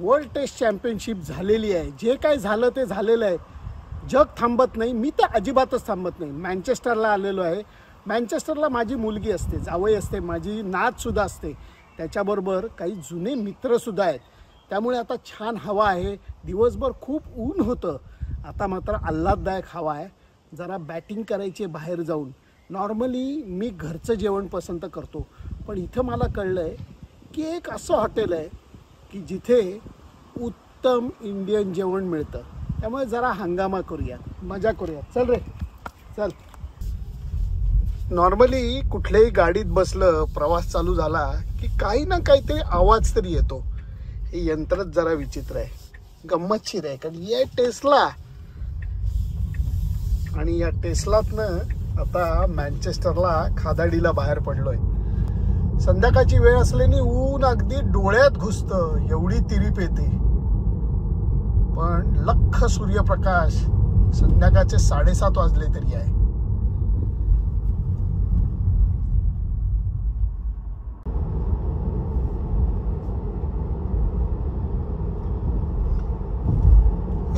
World taste championship झालेली आहे. जे काय झालं ते झालेलं आहे. जग थांबत नाही, मी तर अजिबातच थांबत नाही. मँचेस्टरला आलेलो आहे. मँचेस्टरला माझी मुलगी असते, जावई असते, माझी नातसुद्धा असते, त्याच्याबरोबर काही जुने मित्रसुद्धा आहेत. त्यामुळे आता छान हवा आहे. दिवसभर खूप ऊन होतं, आता मात्र आल्हाददायक हवा आहे. जरा बॅटिंग करायची बाहेर जाऊन. नॉर्मली मी घरचं जेवण पसंत करतो, पण इथं मला कळलं आहे की एक असं हॉटेल आहे की जिथे उत्तम इंडियन जेवण मिळतं. त्यामुळे जरा हंगामा करूया, मजा करूया. चल रे चल. नॉर्मली कुठल्याही गाडीत बसलं, प्रवास चालू झाला की काही ना काहीतरी आवाज तरी येतो. हे यंत्रच जरा विचित्र आहे, गंमतशीर आहे. कारण हे टेस्ला, आणि या टेस्लातनं आता मँचेस्टरला खादाडीला बाहेर पडलोय. संध्याकाळची वेळ असल्याने ऊन अगदी डोळ्यात घुसतं, एवढी तिरीप येते. पण लख्ख सूर्यप्रकाश, संध्याकाळचे 7:30 वाजले तरी आहे.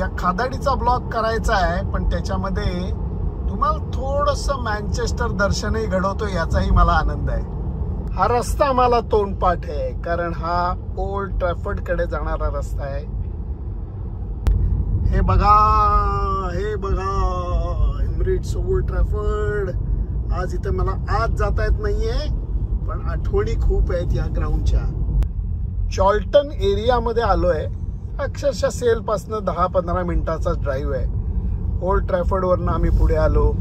या खादाडीचा ब्लॉग करायचा आहे, पण त्याच्यामध्ये तुम्हाला थोडंसं मँचेस्टर दर्शनही घडवतो याचाही मला आनंद आहे. हा रस्ता मला तोंडपाठ आहे, कारण हा ओल्ड ट्रॅफर्ड कडे जाणारा रस्ता आहे. हे बघा, हे बघा, एमिरेट्स ओल्ड ट्रॅफर्ड. आज इथे मला आज जाता येत नाहीये, पण आठवणी खूप आहेत या ग्राउंडच्या. चॉल्टन एरियामध्ये आलोय. अक्षरशः सेल पासनं 10-15 मिनिटाचा ड्राईव्ह आहे. ओल्ड ट्रॅफर्डवरनं आम्ही पुढे आलो.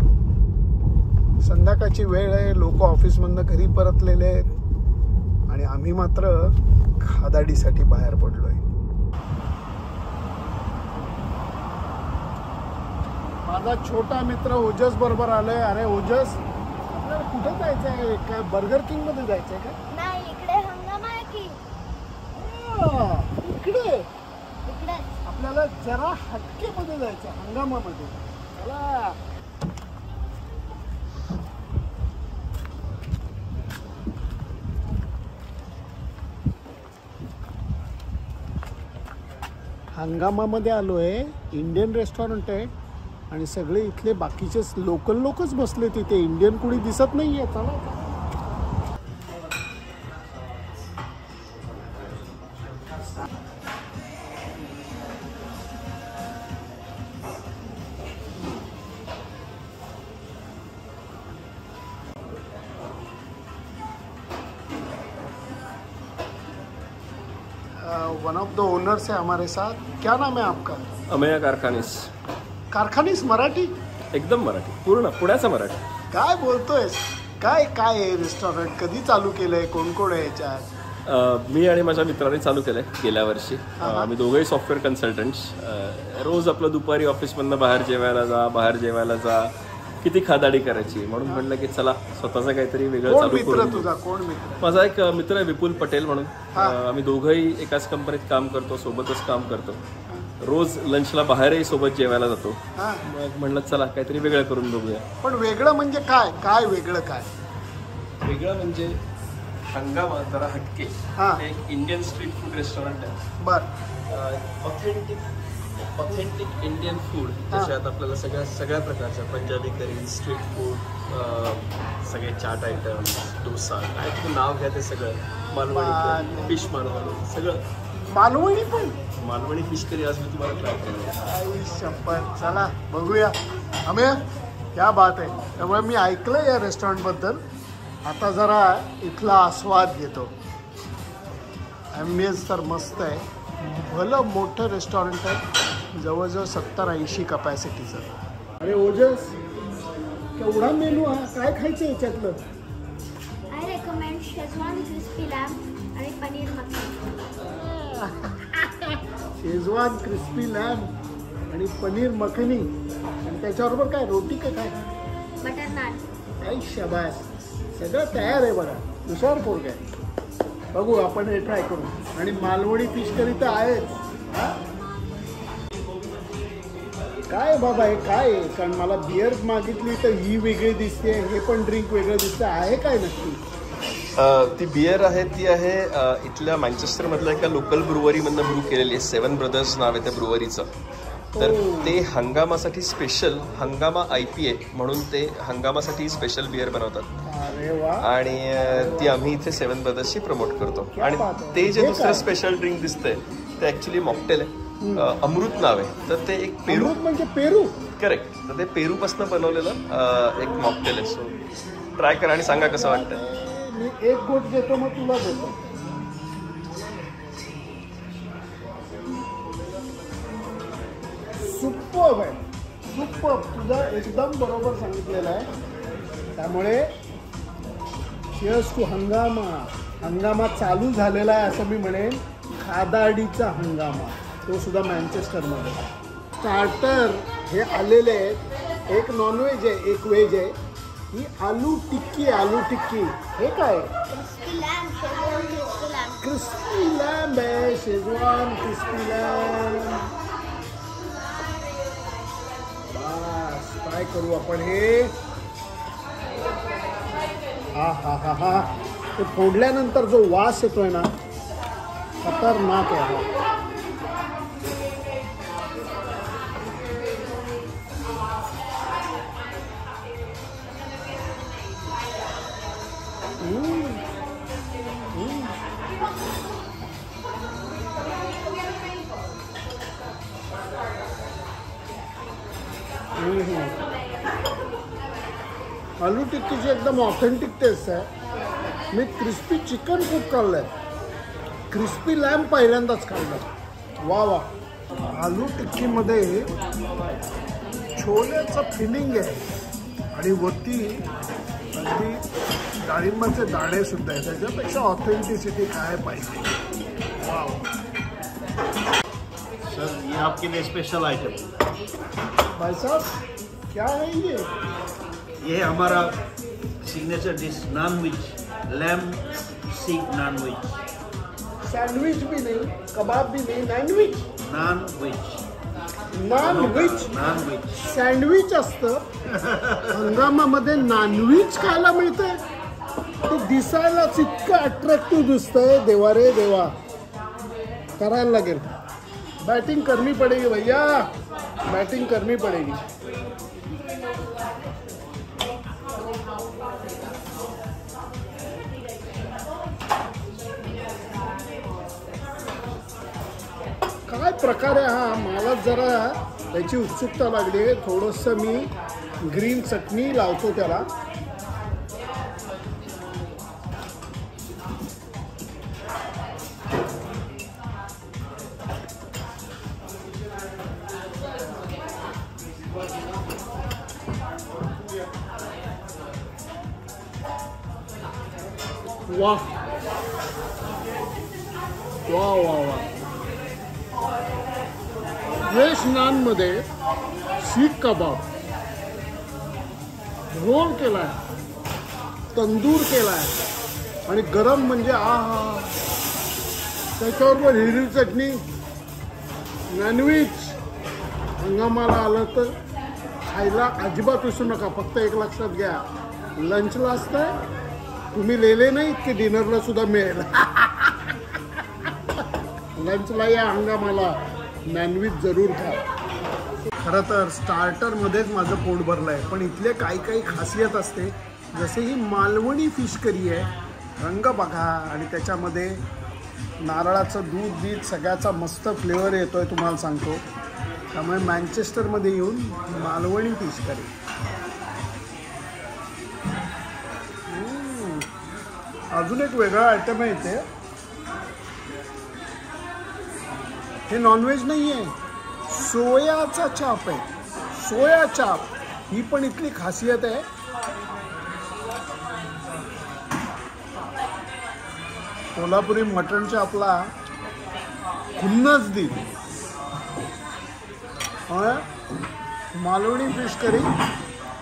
संध्याकाळची वेळ आहे, लोक ऑफिसमधनं घरी परतलेले आहेत आणि आम्ही मात्र खादाडीसाठी बाहेर पडलोय. माझा छोटा मित्र ओजस बरोबर आलोय. अरे ओजस, आपल्याला कुठे जायचं आहे? काय बर्गर किंग मध्ये जायचंय का? नाही, इकडे हंगामा आहे की. इकडे इकडे आपल्याला जरा हटके मध्ये जायचं, हंगामामध्ये. चला. हंगामामध्ये आलोय. इंडियन रेस्टॉरंट आहे आणि सगळे इथले बाकीचे लोकल लोकच बसले तिथे. इंडियन कुणी दिसत नाहीये. चला. वन ऑफ द ओनर्स है हमारे साथ. क्या नाम है आपका? अमेय कारखानीस. कारखानीस मराठी? एकदम मराठी, पूर्ण पुण्याचा मराठी. काय बोलतोयस? काय काय आहे रेस्टॉरंट? कधी चालू केलंय? कोण कोण आहे याच्यात? मी आणि माझ्या मित्राने चालू केलंय गेल्या वर्षी. आम्ही दोघंही सॉफ्टवेअर कन्सल्टंट्स. रोज आपलं दुपारी ऑफिसमधनं बाहेर जेवायला जा, किती खादाडी करायची. म्हणून म्हणलं की चला स्वतःचं काहीतरी वेगळं चालू करू. तुझा कोण मित्र? माझा एक मित्र आहे विपुल पटेल म्हणून. आम्ही दोघंही एकाच कंपनीत काम करतो, सोबतच काम करतो. रोज लंचला बाहेरही सोबत जेवायला जातो. मग म्हणलं चला काहीतरी वेगळं करून बघूया. पण वेगळं म्हणजे काय? काय वेगळं? काय वेगळं म्हणजे हंगामा जरा हटके. एक इंडियन स्ट्रीट फूड रेस्टॉरंट आहे. बर. Authentic Indian food. त्याच्यात आपल्याला सगळ्या प्रकारच्या पंजाबी करी, स्ट्रीट फूड, सगळे चाट आयटम्स, डोसा, काय तुम्ही नाव घ्या ते सगळं. मालवणी फिश, मालवणी सगळं. मालवणी पण? मालवणी फिश करी आज मी तुम्हाला ट्राय करणार. शपथ. चला बघूया. अमेय, क्या बात आहे. त्यामुळे मी ऐकलं या रेस्टॉरंटबद्दल. आता जरा इथला आस्वाद घेतो. ॲम्बियन्स तर मस्त आहे. भलं मोठं रेस्टॉरंट आहे, जवळजवळ 70-80 कपॅसिटीचं. अरे ओजस, केवढा मेनू हा? काय खायचं याच्यातलं? I recommend Schezwan crispy lamb आणि paneer makhani. Schezwan crispy lamb आणि पनीर मखनी, आणि त्याच्याबरोबर काय रोटी का काय? बटर नान. काही शबास, सगळं तयार आहे बघा. दुसरं पोर काय? बघू आपण हे ट्राय करू. आणि मालवणी फिश करी तर आहेच. काय बाबा हे काय आहे? कारण मला बिअर मागितली तर ही वेगळी दिसते, हे पण ड्रिंक वेगळं दिसतं. आहे काय नक्की? ती बियर आहे ती आहे इथल्या मँचेस्टरमधल्या एका लोकल ब्रुवरीमधनं ब्रू केलेली आहे. 7 ब्रदर्स नाव आहे त्या ब्रुवरीचं. तर ते हंगामासाठी स्पेशल हंगामा IPA म्हणून ते हंगामासाठी स्पेशल बियर बनवतात. अरे वा. आणि ती आम्ही इथे 7 ब्रदर्सची प्रमोट करतो. आणि ते जे दुसरं स्पेशल ड्रिंक दिसतंय ते ॲक्च्युली मॉकटेल आहे. अमृत नाव आहे. तर ते एक पेरू म्हणजे पेरू. करेक्ट. तर ते पेरूपासून बनवलेलं एक मॉकटेल आहे. सो ट्राय करा आणि सांगा कसं वाटतं. मी एक गोट घेतो मग तुला देतो. सुपर्ब आहे. सुपर्ब. तुझा एकदम बरोबर सांगितलेलं आहे. त्यामुळे चिअर्स टू हंगामा. हंगामा चालू झालेला आहे असं मी म्हणेन. खादाडीचा हंगामा तो सुद्धा मँचेस्टरमध्ये. स्टार्टर हे आलेले आहेत. एक नॉनव्हेज आहे एक व्हेज आहे. ही आलू टिक्की. आलू टिक्की हे काय? क्रिस्पी लॅम्ब आहे. Schezwan crispy lamb. बस काय करू आपण हे. हा हा हा हा. ते फोडल्यानंतर जो वास येतोय ना खतरनाक आहे. आलू टिक्कीची एकदम ऑथेंटिक टेस्ट आहे. मी क्रिस्पी चिकन खूप खाल्लं आहे. क्रिस्पी लॅम्ब पहिल्यांदाच खाल्लं. वा वा. आलू टिक्कीमध्ये छोल्याचं फिलिंग आहे आणि वरती अगदी डाळिंबाचे दाणे सुद्धा आहे. त्याच्यापेक्षा ऑथेंटिसिटी काय पाहिजे. वा. सर ये आपके लिए स्पेशल आइटम. भाई साहब क्या है ये? ये है हमारा सिग्नेचर डिश नॉनवेज लैम्ब सीख नॉनवेज. सैंडविच भी नहीं, कबाब भी नहीं, नॉनव्हेज. नॉनव्हेज सँडविच असतं. हंगामामध्ये नॉनव्हेज खायला मिळतंय. ते दिसायलाच इतकं अट्रॅक्टिव्ह दिसतंय. देवा रे देवा. करायला लागेल. बैटिंग करनी पड़ेगी भैया. बैटिंग करनी पड़ेगी. काय प्रकार आहे हा. मला जरा त्याची उत्सुकता लागली आहे. थोडंसं मी ग्रीन चटणी लावतो त्याला. वाह वा वा वा. व्हेज नानमध्ये सीख कबाब रोल केलाय. तंदूर केलाय आणि गरम म्हणजे आहा. त्याच्याबरोबर हिरवी चटणी. नॉनव्हेज हंगामाला आलं तर खायला अजिबात विसरू नका. फक्त एक लक्षात घ्या. लंचला असतंय. तुम्ही लेले नाही की डिनरला सुद्धा मिळेल. लंचला या हंगामाला नॉनव्हेज जरूर खा. खरं तर स्टार्टरमध्येच माझं पोट भरलं आहे. पण इथले काही काही खासियत असते. जसे ही मालवणी फिश करी आहे. रंग बघा आणि त्याच्यामध्ये नारळाचं दूध बीत सगळ्याचा मस्त फ्लेवर येतो आहे तुम्हाला सांगतो. त्यामुळे मँचेस्टरमध्ये येऊन मालवणी फिश करी. अजून एक वेगळा आयटम आहे इथे. हे नॉनव्हेज नाही आहे. सोयाचा चाप आहे. सोया चाप ही पण इथली खासियत आहे. कोल्हापुरी मटण चापला खुन्नच देईल. मालवणी फिश करी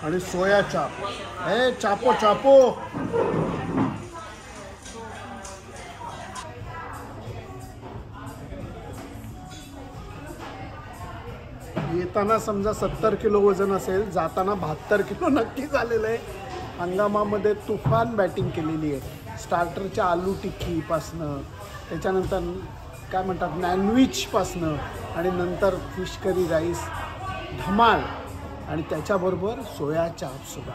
आणि सोया चाप. हे चापो चापो. येताना समजा 70 किलो वजन असेल. जाताना 72 किलो नक्की झालेलं आहे. हंगामामध्ये तुफान बॅटिंग केलेली आहे. स्टार्टरच्या आलू टिक्कीपासनं, त्याच्यानंतर काय म्हणतात नॉनव्हेजपासनं, आणि नंतर फिश करी राईस धमाल, आणि त्याच्याबरोबर सोया चापसुद्धा.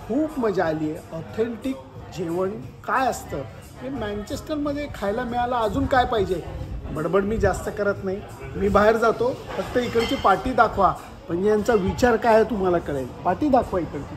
खूप मजा आली आहे. ऑथेंटिक जेवण काय असतं हे मँचेस्टरमध्ये खायला मिळालं. अजून काय पाहिजे. बडबड मी जास्त करत नाही, मी बाहेर जातो, फक्त इकडची पाटी दाखवा म्हणजे यांचा विचार काय आहे तुम्हाला कळेल. पाटी दाखवा इकडची.